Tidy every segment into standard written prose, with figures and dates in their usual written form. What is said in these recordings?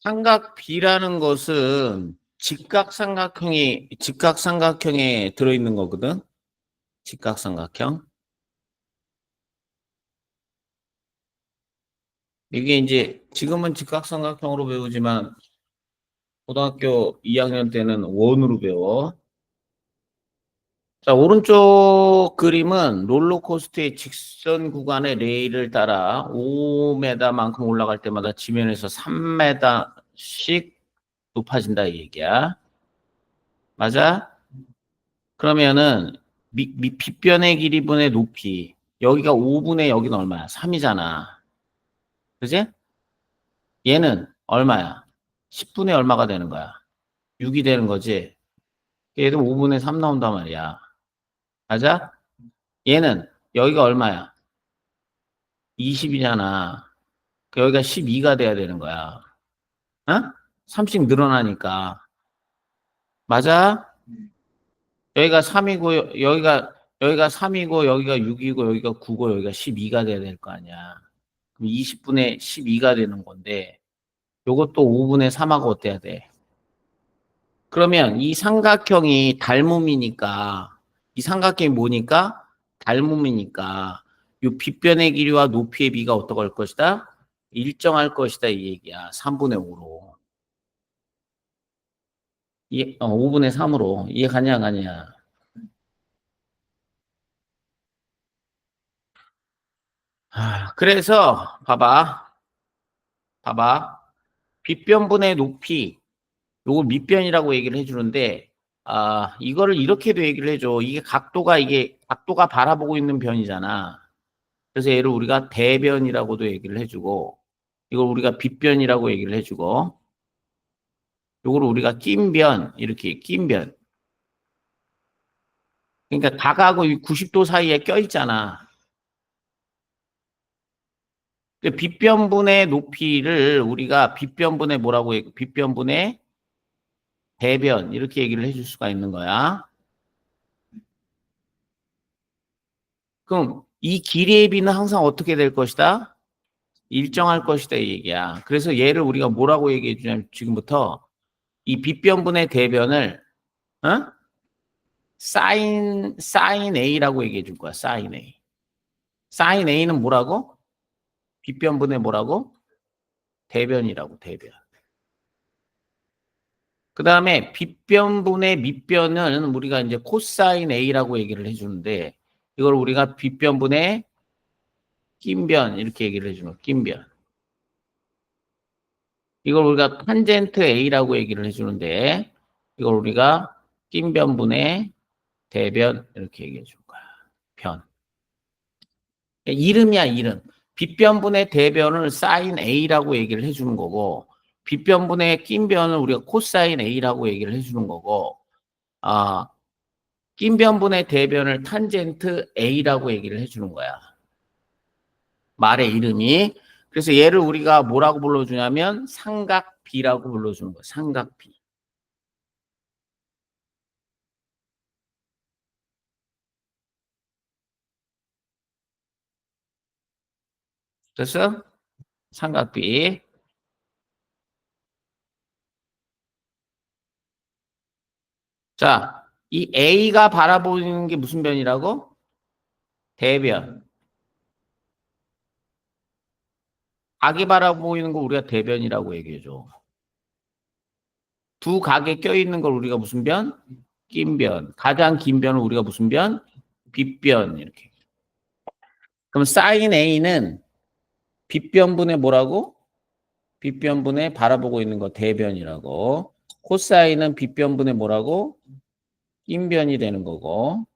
삼각 B라는 것은 직각삼각형에 들어있는 거거든. 직각삼각형. 이게 이제 지금은 직각삼각형으로 배우지만 고등학교 2학년 때는 원으로 배워. 자, 오른쪽 그림은 롤러코스터의 직선 구간의 레일을 따라 5m만큼 올라갈 때마다 지면에서 3m씩 높아진다 이 얘기야. 맞아? 그러면은 빗변의 길이분의 높이 여기가 5분의 여기는 얼마야? 3이잖아. 그지? 얘는 얼마야? 10분의 얼마가 되는 거야? 6이 되는 거지. 얘도 5분의 3 나온단 말이야. 맞아? 얘는 여기가 얼마야? 20이잖아. 여기가 12가 돼야 되는 거야. 어? 3씩 늘어나니까. 맞아? 여기가 3이고 여기가 3이고 여기가 6이고 여기가 9고 여기가 12가 돼야 될 거 아니야. 그럼 20분의 12가 되는 건데 요것도 5분의 3하고 어때야 돼? 그러면 이 삼각형이 닮음이니까 이 삼각형이 뭐니까? 닮음이니까 요 빗변의 길이와 높이의 비가 어떻게 할 것이다? 일정할 것이다 이 얘기야. 3분의 5로. 5분의 3으로. 이해 가냐 안 가냐? 그래서 봐봐. 빗변분의 높이 요걸 밑변이라고 얘기를 해주는데 이거를 이렇게도 얘기를 해줘. 이게 각도가 바라보고 있는 변이잖아. 그래서 얘를 우리가 대변이라고도 얘기를 해주고 이걸 우리가 빗변이라고 얘기를 해주고 요걸 우리가 낀변 이렇게 낀변. 그러니까 각하고 90도 사이에 껴있잖아. 그 빗변분의 높이를 우리가 빗변분의 뭐라고 해? 빗변분의 대변 이렇게 얘기를 해줄 수가 있는 거야. 그럼 이 길이의 비는 항상 어떻게 될 것이다? 일정할 것이다 이 얘기야. 그래서 얘를 우리가 뭐라고 얘기해 주냐면 지금부터 이 빗변분의 대변을 어? 사인 A라고 얘기해 줄 거야. 사인 A. 사인 A는 뭐라고? 빗변분의 뭐라고? 대변이라고 대변. 그 다음에 빗변분의 밑변은 우리가 이제 코사인 A라고 얘기를 해주는데 이걸 우리가 빗변분의 낀변 이렇게 얘기를 해주는 낀변. 이걸 우리가 탄젠트 A라고 얘기를 해주는데 이걸 우리가 낀변분의 대변 이렇게 얘기해 줄 거야. 변. 이름이야 이름. 빗변분의 대변을 사인 A라고 얘기를 해주는 거고 빗변분의 낀변을 우리가 코사인 A라고 얘기를 해주는 거고 아 낀변분의 대변을 탄젠트 A라고 얘기를 해주는 거야. 말의 이름이. 그래서 얘를 우리가 뭐라고 불러주냐면 삼각 B라고 불러주는 거야. 삼각 B. 됐어? 삼각 B. 자, 이 A가 바라보는 게 무슨 변이라고? 대변. 각이 바라보이는 거 우리가 대변이라고 얘기해줘. 두 각에 껴있는 걸 우리가 무슨 변? 낀 변. 가장 긴 변을 우리가 무슨 변? 빗변. 이렇게. 그럼 사인 A는 빗변분의 뭐라고? 빗변분의 바라보고 있는 거 대변이라고. 코사인은 빗변분의 뭐라고? 낀 변이 되는 거고.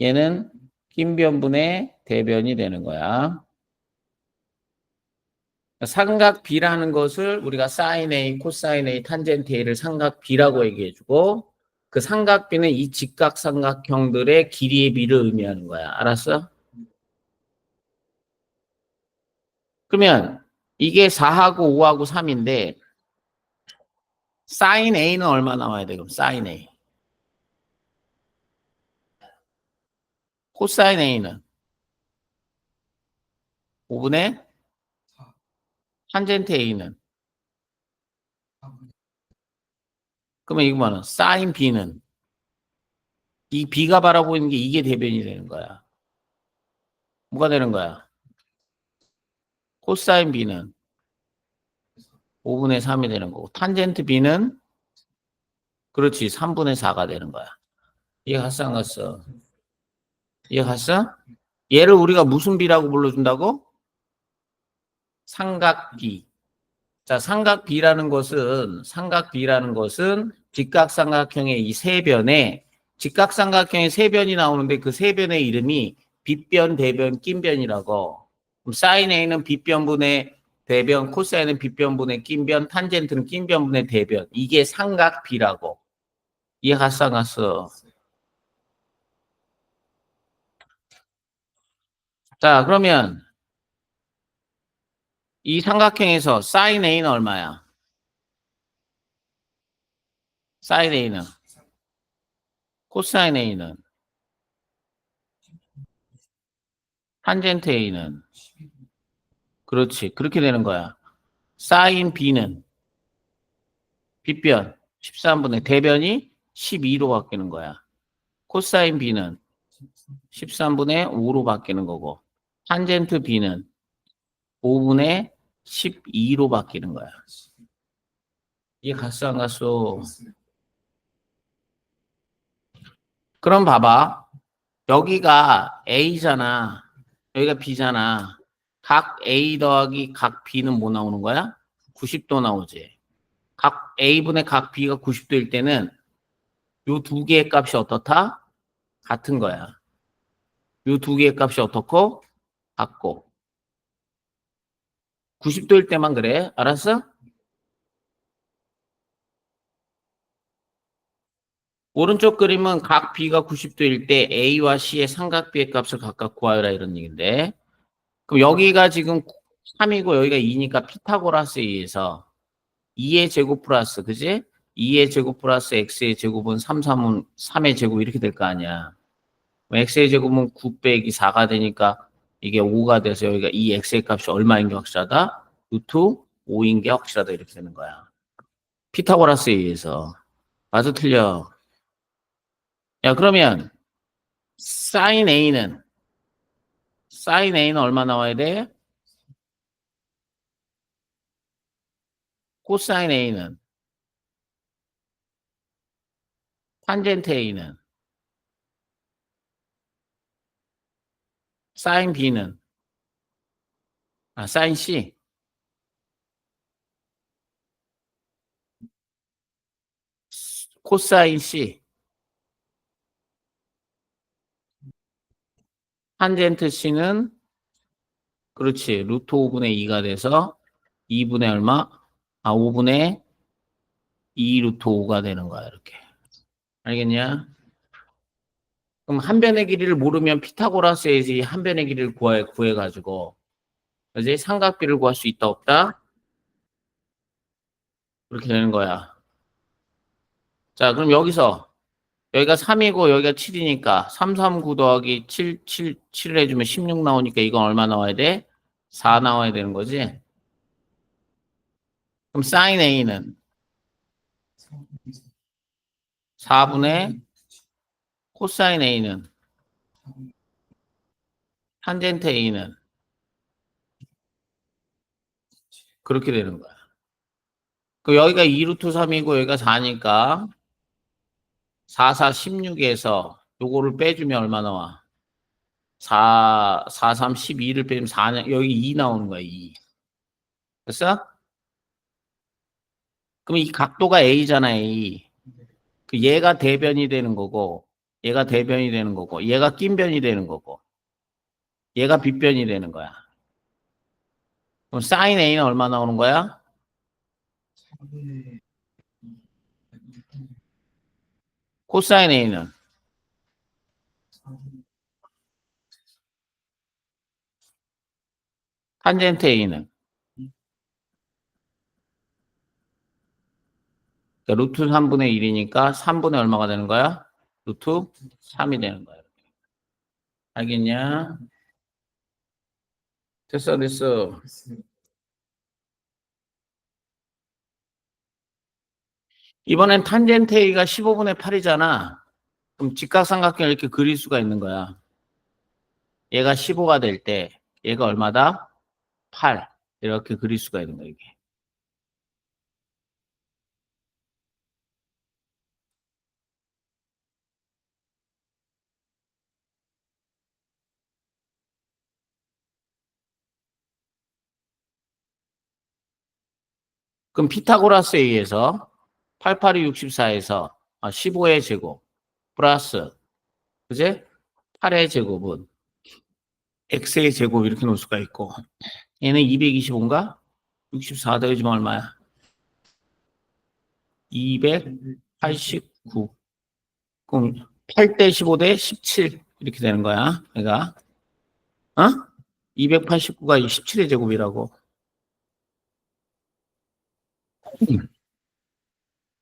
얘는 낀 변분의 대변이 되는 거야. 삼각 B라는 것을 우리가 사인 A, 코사인 A, 탄젠트 A를 삼각 B라고 얘기해주고 그 삼각 B는 이 직각 삼각형들의 길이의 비를 의미하는 거야. 알았어? 그러면 이게 4하고 5하고 3인데 사인 A는 얼마 나와야 돼? 그럼 사인 A. 코사인 A는 5분의 탄젠트 A는 그러면 이거 뭐는 사인 B는 이 B가 바라보이는 게 이게 대변이 되는 거야. 뭐가 되는 거야? 코사인 B는 5분의 3이 되는 거고 탄젠트 B는 그렇지 3분의 4가 되는 거야. 이해 갔어 안 갔어? 이해 갔어? 얘를 우리가 무슨 B라고 불러준다고? 삼각 B. 자, 삼각 B라는 것은 직각삼각형의 이 세 변에 직각삼각형의 세 변이 나오는데 그 세 변의 이름이 빗변, 대변, 낀변이라고. 그럼 사인 A는 빗변분의 대변, 코사인은 빗변분의 낀변, 탄젠트는 낀변분의 대변. 이게 삼각 B라고. 이해 갔어, 안 갔어? 자, 그러면 이 삼각형에서 사인 A는 얼마야? 사인 A는 코사인 A는 탄젠트 A는 그렇지. 그렇게 되는 거야. 사인 B는 빗변 13분의 대변이 12로 바뀌는 거야. 코사인 B는 13분의 5로 바뀌는 거고 탄젠트 B는 5분의 12로 바뀌는 거야. 이게 갔어 안 갔어? 그럼 봐봐. 여기가 A잖아. 여기가 B잖아. 각 A 더하기 각 B는 뭐 나오는 거야? 90도 나오지. 각 A분의 각 B가 90도일 때는 요 두 개의 값이 어떻다? 같은 거야. 요 두 개의 값이 어떻고? 같고. 90도일 때만 그래. 알았어? 오른쪽 그림은 각 B가 90도일 때 A와 C의 삼각비의 값을 각각 구하여라 이런 얘기인데. 그럼 여기가 지금 3이고 여기가 2니까 피타고라스에 의해서 2의 제곱 플러스, 그지? 2의 제곱 플러스 x의 제곱은 3의 제곱 이렇게 될 거 아니야. x의 제곱은 9 빼기 4가 되니까 이게 5가 돼서 여기가 이 x의 값이 얼마인 게 확실하다? 루트 5인 게 확실하다 이렇게 되는 거야. 피타고라스에 의해서. 맞아 틀려. 야 그러면 사인 A는 얼마 나와야 돼? 코사인 A는 탄젠트 A는 사인 B는 사인 C 코사인 C 탄젠트 C는 그렇지 루트 5분의 2가 돼서 2분의 얼마? 5분의 2 루트 5가 되는 거야 이렇게. 알겠냐? 그럼 한 변의 길이를 모르면 피타고라스에서 한 변의 길이를 구해가지고 이제 삼각비를 구할 수 있다 없다? 그렇게 되는 거야. 자 그럼 여기가 3이고 여기가 7이니까 3, 3, 9 더하기 7, 7, 7을 해주면 16 나오니까 이건 얼마 나와야 돼? 4 나와야 되는 거지? 그럼 사인 A는 4분의 코사인 A는 탄젠트 A는 그렇게 되는 거야. 그 여기가 2루트 3이고 여기가 4니까 4, 4, 16에서 요거를 빼주면 얼마 나와? 4, 4, 3, 12를 빼면 4, 여기 2 나오는 거야, 2. 됐어? 그럼 이 각도가 A잖아, A. 그 얘가 대변이 되는 거고, 얘가 대변이 되는 거고, 얘가 낀변이 되는 거고, 얘가 빗변이 되는 거야. 그럼 사인 A는 얼마 나오는 거야? 코사인 A는 탄젠트 A는 그러니까 루트 3분의 1이니까 3분의 얼마가 되는 거야? 루트 3이 되는 거야. 알겠냐? 됐어, 됐어. 이번엔 탄젠트 A가 15분의 8이잖아. 그럼 직각삼각형을 이렇게 그릴 수가 있는 거야. 얘가 15가 될 때 얘가 얼마다? 8. 이렇게 그릴 수가 있는 거야, 이게. 그럼 피타고라스에 의해서 88이 64에서 15의 제곱 플러스 그제? 8의 제곱은 x의 제곱 이렇게 놓을 수가 있고 얘는 225인가? 64 더해주면 얼마야? 289. 그럼 8대 15 대 17 이렇게 되는 거야. 내가 289가 17의 제곱이라고.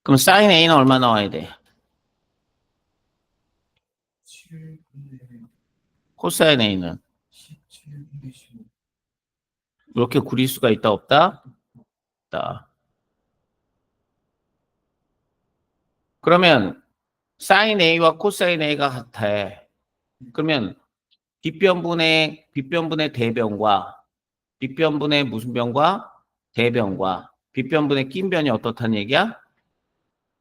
그럼 사인 A는 얼마 나와야 돼? 코사인 A는 이렇게 구릴 수가 있다 없다? 있다. 그러면 사인 A와 코사인 A가 같아. 그러면 빗변분의 대변과 빗변분의 무슨 변과? 대변과 빗변분의 낀 변이 어떻다는 얘기야?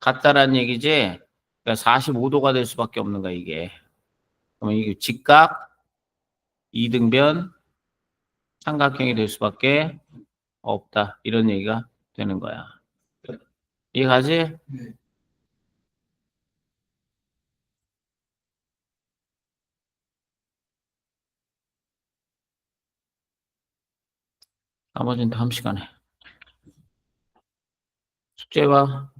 같다라는 얘기지. 그러니까 45도가 될 수밖에 없는 거야, 이게. 그러면 이게 직각, 이등변, 삼각형이 될 수밖에 없다. 이런 얘기가 되는 거야. 이해가지? 나머지는 다음 시간에. 숙제 봐.